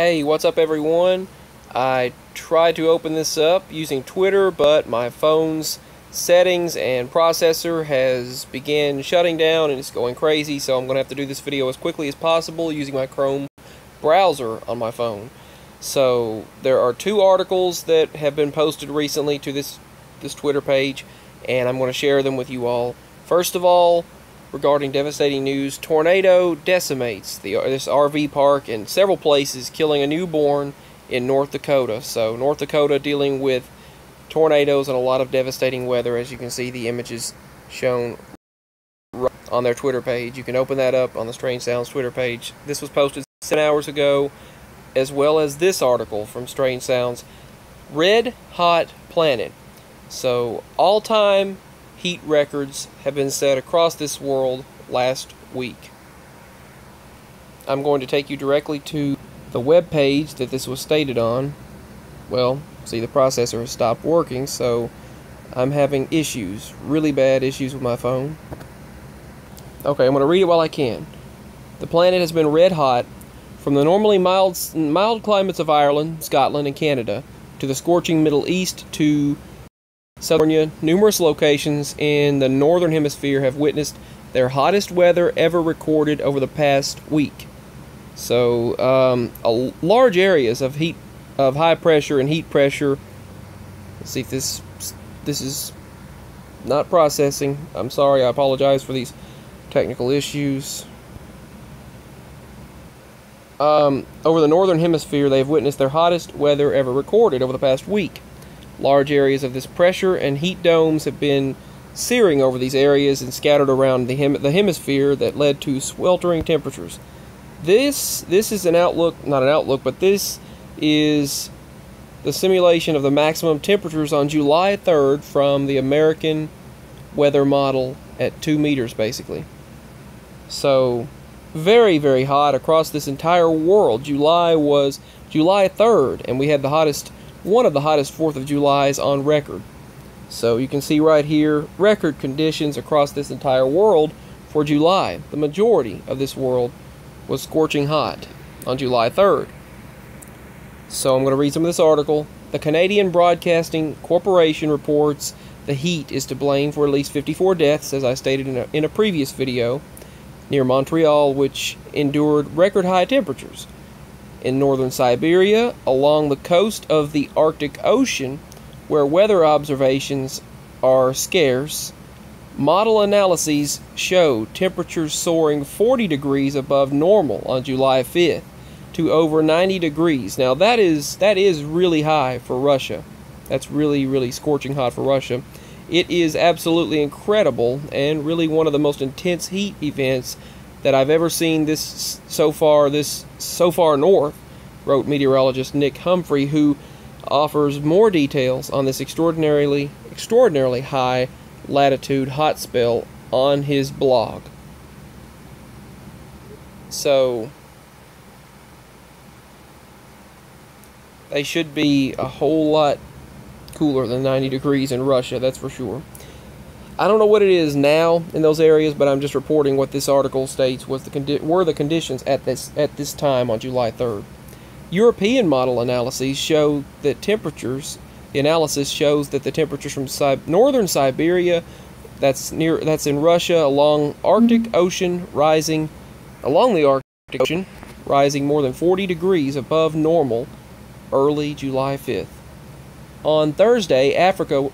Hey, what's up everyone? I tried to open this up using Twitter, but my phone's settings and processor has began shutting down and it's going crazy, so I'm going to have to do this video as quickly as possible using my Chrome browser on my phone. So, there are two articles that have been posted recently to this Twitter page, and I'm going to share them with you all. First of all, regarding devastating news, tornado decimates this RV park in several places, killing a newborn in North Dakota. So North Dakota dealing with tornadoes and a lot of devastating weather, as you can see the images shown right on their Twitter page. You can open that up on the Strange Sounds Twitter page. This was posted 7 hours ago, as well as this article from Strange Sounds, Red Hot Planet. So all-time heat records have been set across this world last week. I'm going to take you directly to the web page that this was stated on. Well, see, the processor has stopped working, so I'm having issues, really bad issues with my phone. Okay, I'm going to read it while I can. The planet has been red hot from the normally mild climates of Ireland, Scotland, and Canada to the scorching Middle East to California. Numerous locations in the northern hemisphere have witnessed their hottest weather ever recorded over the past week. So, large areas of high pressure and heat pressure. Let's see if this is not processing. I'm sorry, I apologize for these technical issues. Over the northern hemisphere, they've witnessed their hottest weather ever recorded over the past week. Large areas of this pressure and heat domes have been searing over these areas and scattered around the hemisphere that led to sweltering temperatures. This is an outlook, not an outlook, but this is the simulation of the maximum temperatures on July 3rd from the American weather model at 2 meters, basically. So, very, very hot across this entire world. July was July 3rd, and we had one of the hottest 4th of Julys on record. So you can see right here, record conditions across this entire world for July. The majority of this world was scorching hot on July 3rd. So I'm going to read some of this article. The Canadian Broadcasting Corporation reports the heat is to blame for at least 54 deaths, as I stated in a previous video, near Montreal, which endured record high temperatures. In northern Siberia, along the coast of the Arctic Ocean, where weather observations are scarce, model analyses show temperatures soaring 40 degrees above normal on July 5th to over 90 degrees. Now that is really high for Russia. That's really, really scorching hot for Russia. It is absolutely incredible and really one of the most intense heat events that I've ever seen this so far north, wrote meteorologist Nick Humphrey, who offers more details on this extraordinarily high latitude hot spell on his blog. So they should be a whole lot cooler than 90 degrees in Russia, that's for sure. I don't know what it is now in those areas, but I'm just reporting what this article states were the conditions at this time on July 3rd. European model analyses show that the analysis shows that the temperatures from northern Siberia, that's in Russia, along the Arctic Ocean, rising more than 40 degrees above normal early July 5th. On Thursday, Africa.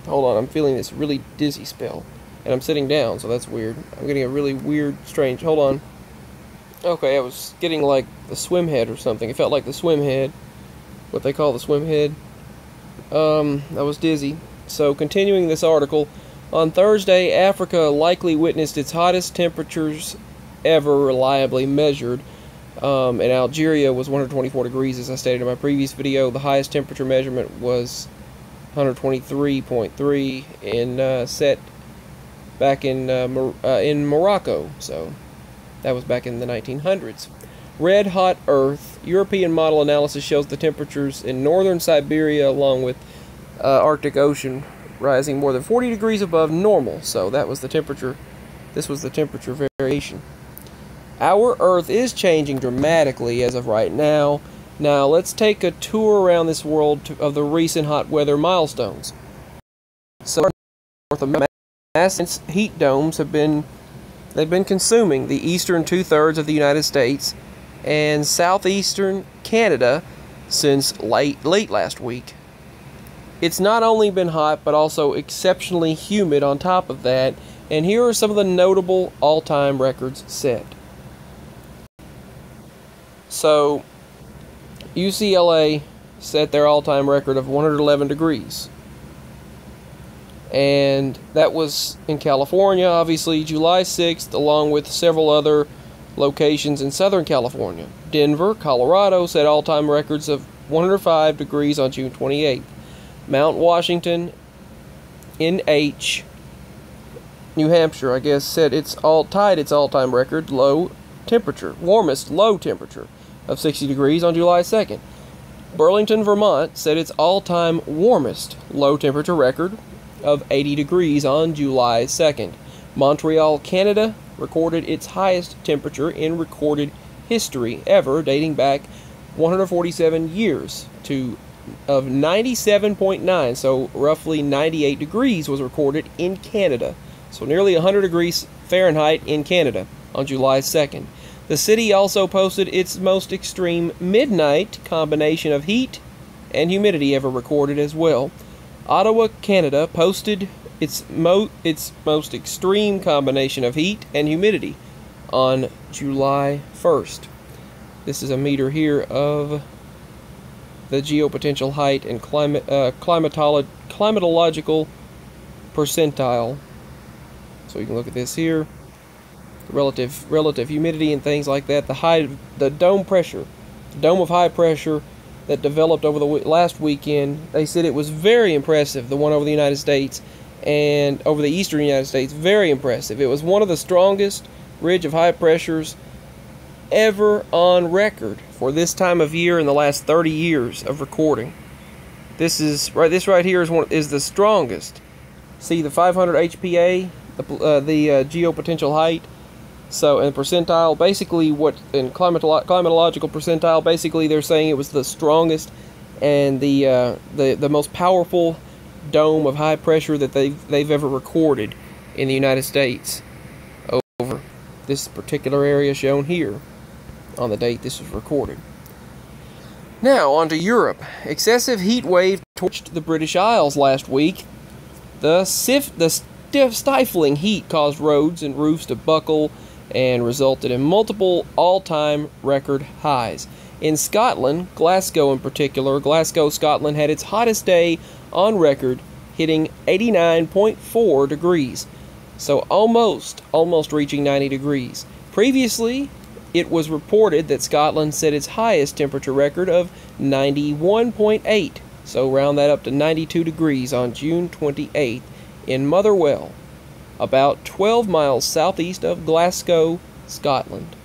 Hold on, I'm feeling this really dizzy spell. And I'm sitting down, so that's weird. I'm getting a really weird, strange... Hold on. Okay, I was getting like the swim head or something. It felt like the swim head. What they call the swim head. I was dizzy. So, continuing this article. On Thursday, Africa likely witnessed its hottest temperatures ever reliably measured. And Algeria was 124 degrees, as I stated in my previous video. The highest temperature measurement was 123.3 in set back in Morocco, so that was back in the 1900s. Red hot Earth European model analysis shows the temperatures in northern Siberia, along with Arctic Ocean, rising more than 40 degrees above normal. So that was the temperature. This was the temperature variation. Our Earth is changing dramatically as of right now. Now, let's take a tour around this world of the recent hot weather milestones. So, north of massive heat domes they've been consuming the eastern two-thirds of the United States and southeastern Canada since late last week. It's not only been hot, but also exceptionally humid on top of that, and here are some of the notable all-time records set. So, UCLA set their all-time record of 111 degrees. And that was in California, obviously, July 6th, along with several other locations in Southern California. Denver, Colorado set all-time records of 105 degrees on June 28th. Mount Washington, NH, New Hampshire, I guess, tied its all-time record warmest low temperature of 60 degrees on July 2nd. Burlington, Vermont set its all-time warmest low temperature record of 80 degrees on July 2nd. Montreal, Canada recorded its highest temperature in recorded history ever, dating back 147 years of 97.9, so roughly 98 degrees was recorded in Canada. So nearly 100 degrees Fahrenheit in Canada on July 2nd. The city also posted its most extreme midnight combination of heat and humidity ever recorded as well. Ottawa, Canada posted its most extreme combination of heat and humidity on July 1st. This is a meter here of the geopotential height and climatological percentile. So you can look at this here, relative humidity and things like that. The dome of high pressure that developed over the last weekend. They said it was very impressive. The one over the United States and over the eastern United States, very impressive. It was one of the strongest ridge of high pressures ever on record for this time of year in the last 30 years of recording. This right here is the strongest. See the 500 HPA, the geopotential height. So, and percentile, basically in climatological percentile, basically they're saying it was the strongest and the most powerful dome of high pressure that they've ever recorded in the United States over this particular area shown here on the date this was recorded. Now, on to Europe. Excessive heat wave torched the British Isles last week. The stifling heat caused roads and roofs to buckle and resulted in multiple all-time record highs. In Scotland, Glasgow in particular, Glasgow, Scotland had its hottest day on record, hitting 89.4 degrees. So almost reaching 90 degrees. Previously, it was reported that Scotland set its highest temperature record of 91.8. So round that up to 92 degrees on June 28th in Motherwell, about 12 miles southeast of Glasgow, Scotland.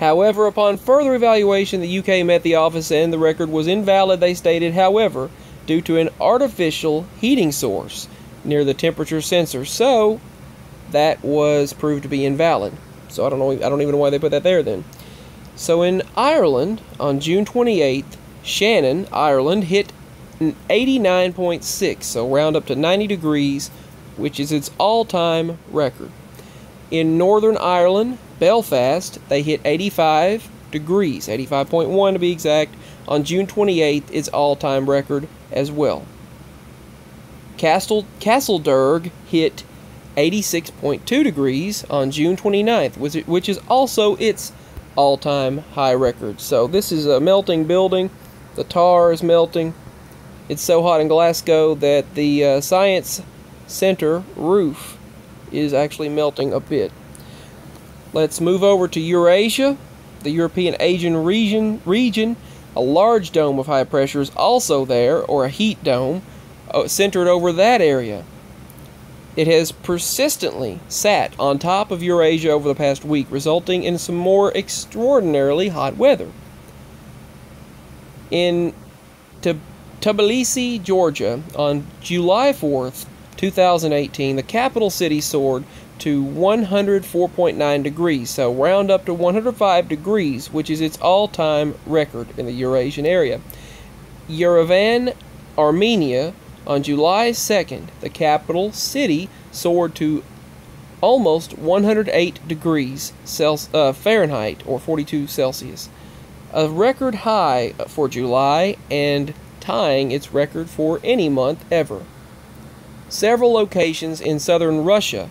However, upon further evaluation, the UK met the office and the record was invalid, they stated, however, due to an artificial heating source near the temperature sensor. So, that was proved to be invalid. So I don't even know why they put that there then. So in Ireland, on June 28th, Shannon, Ireland, hit an 89.6, so round up to 90 degrees, which is its all-time record. In Northern Ireland, Belfast, they hit 85 degrees, 85.1 to be exact, on June 28th, its all-time record as well. Castledurg hit 86.2 degrees on June 29th, which is also its all-time high record. So this is a melting building. The tar is melting. It's so hot in Glasgow that the Science Center roof is actually melting a bit. Let's move over to Eurasia, the European Asian region. A large dome of high pressure is also there, or a heat dome, centered over that area. It has persistently sat on top of Eurasia over the past week, resulting in some more extraordinarily hot weather. In Tbilisi, Georgia, on July 4th, 2018, the capital city soared to 104.9 degrees. So round up to 105 degrees, which is its all-time record in the Eurasian area. Yerevan, Armenia, on July 2nd, the capital city soared to almost 108 degrees Fahrenheit, or 42 Celsius. A record high for July and tying its record for any month ever. Several locations in southern Russia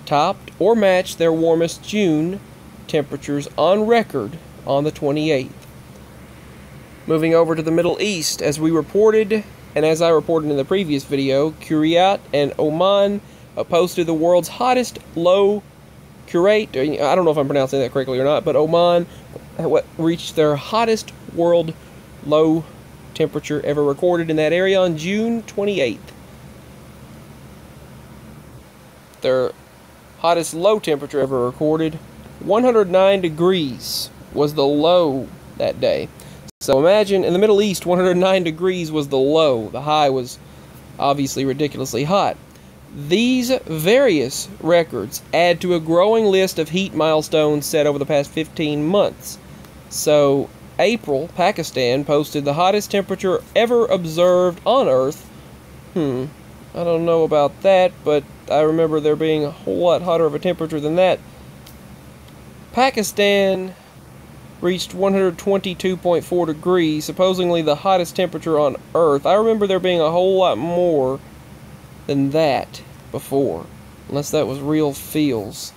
topped or matched their warmest June temperatures on record on the 28th. Moving over to the Middle East, as we reported, and as I reported in the previous video, Kuwait and Oman posted the world's hottest low. Kuwait, I don't know if I'm pronouncing that correctly or not, but Oman reached their hottest world low temperature ever recorded in that area on June 28th. Their hottest low temperature ever recorded, 109 degrees was the low that day. So imagine, in the Middle East, 109 degrees was the low. The high was obviously ridiculously hot. These various records add to a growing list of heat milestones set over the past 15 months. So, April, Pakistan posted the hottest temperature ever observed on Earth. I don't know about that, but I remember there being a whole lot hotter of a temperature than that. Pakistan reached 122.4 degrees, supposedly the hottest temperature on Earth. I remember there being a whole lot more than that before, unless that was real feels.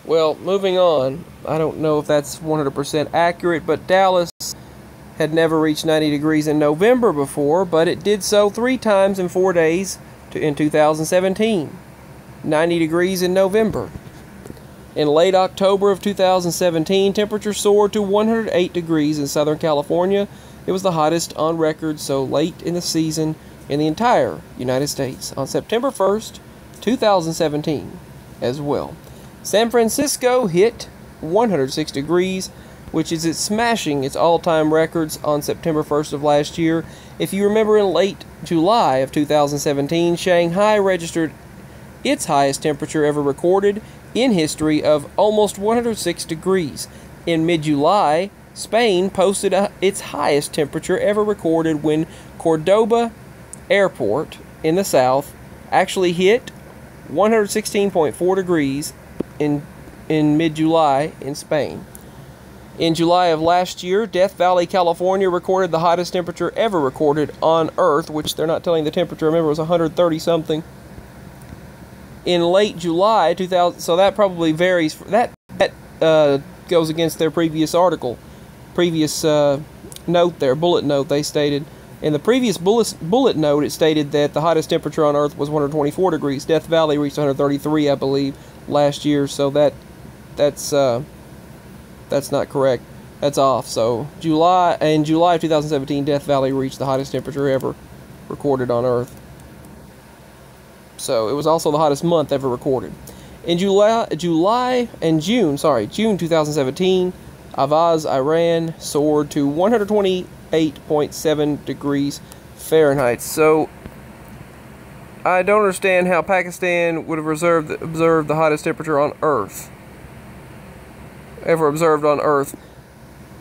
Well, moving on, I don't know if that's 100% accurate, but Dallas had never reached 90 degrees in November before, but it did so 3 times in 4 days in 2017. 90 degrees in November. In late October of 2017, temperature soared to 108 degrees in Southern California. It was the hottest on record so late in the season in the entire United States. On September 1st, 2017 as well. San Francisco hit 106 degrees, which is smashing its all-time records on September 1st of last year. If you remember, in late July of 2017, Shanghai registered its highest temperature ever recorded in history of almost 106 degrees. In mid-July, Spain posted its highest temperature ever recorded when Cordoba Airport in the south actually hit 116.4 degrees in mid-July in Spain. In July of last year, Death Valley, California recorded the hottest temperature ever recorded on Earth, which they're not telling the temperature, remember, it was 130 something. In late July 2000, so that probably varies. That goes against their previous article, previous note there, bullet note. They stated in the previous bullet note, it stated that the hottest temperature on Earth was 124 degrees. Death Valley reached 133, I believe, last year. So that's not correct. That's off. So in July of 2017, Death Valley reached the hottest temperature ever recorded on Earth. So it was also the hottest month ever recorded. In June 2017, Avaz, Iran soared to 128.7 degrees Fahrenheit. So I don't understand how Pakistan would have observed the hottest temperature on Earth. Ever observed on Earth.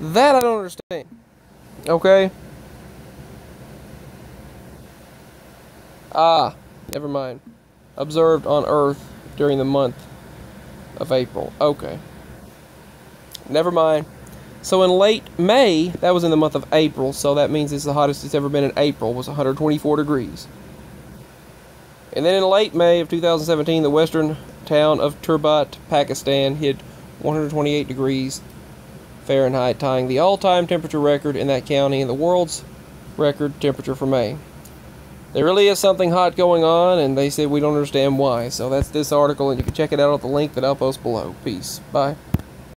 That I don't understand. Okay? Never mind. Observed on Earth during the month of April. Okay. Never mind. So in late May, that was in the month of April, so that means it's the hottest it's ever been in April, was 124 degrees. And then in late May of 2017, the western town of Turbat, Pakistan, hit 128 degrees Fahrenheit, tying the all-time temperature record in that county and the world's record temperature for May. There really is something hot going on, and they said we don't understand why. So that's this article, and you can check it out at the link that I'll post below. Peace. Bye.